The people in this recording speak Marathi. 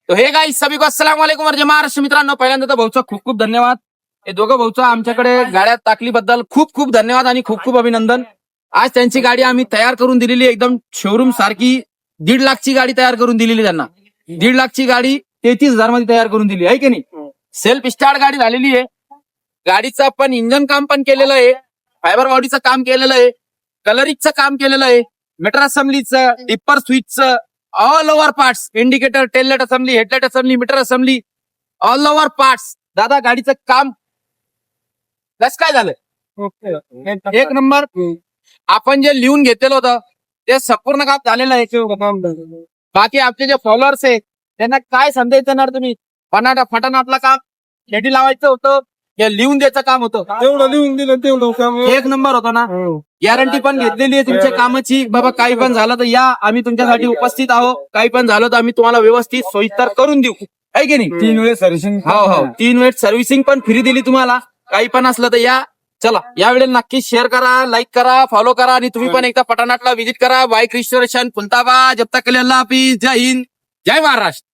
तो हे गाईस सभी को अस्सलाम वालेकुम और जय महाराष्ट्र मित्रांनो. पहिल्यांदा तर भाऊचा खूप खूप धन्यवाद. हे दोघं भाऊचं आमच्याकडे गाड्या टाकलीबद्दल खूप खूप धन्यवाद आणि खूप खूप अभिनंदन. आज त्यांची गाडी आम्ही तयार करून दिलेली, एकदम शोरूम सारखी 1.5 लाखची गाडी तयार करून दिलेली त्यांना. 1.5 लाखची गाडी 33,000 मध्ये तयार करून दिली आहे की नाही. सेल्फ स्टार्ट गाडी झालेली आहे. गाडीचं पण इंजन काम पण केलेलं आहे, फायबर बॉडीचं काम केलेलं आहे, कलरिंगचं काम केलेलं आहे, मीटर असेंब्लीचं, डिप्पर स्विचचं, all over parts, indicator, tail light assembly, headlight assembly, meter assembly, all over parts. दादा गाडीचं काम कसं काय झालं? एक नंबर. आपण जे लिहून घेतलेलं होतं ते संपूर्ण काम झालेलं आहे. बाकी आपले जे फॉलोअर्स आहेत त्यांना काय संदेश देणार तुम्ही? फटानातलं काम शेडी लावायचं होतं, हे लिहून द्यायचं काम होतं, तेवढं लिहून दिलं तेवढं काम. एक नंबर होता ना. गॅरंटी पण घेतलेली आहे तुमच्या कामाची. बाबा काही पण झालं तर या, आम्ही तुमच्यासाठी उपस्थित आहोत. काही पण झालं तर आम्ही तुम्हाला व्यवस्थित सोयीस्कर करून देऊ, आहे की नाही. 3 वेळेस सर्व्हिसिंग. हो 3 वेळेस सर्व्हिसिंग पण फ्री दिली तुम्हाला. काही पण असलं तर या. चला यावेळेला नक्की शेअर करा, लाईक करा, फॉलो करा आणि तुम्ही पण एकदा पटाणातला व्हिजिट करा. Bike restoration Khuldabad. जब तक के लिए अल्लाह हाफिज. जय हिंद, जय महाराष्ट्र.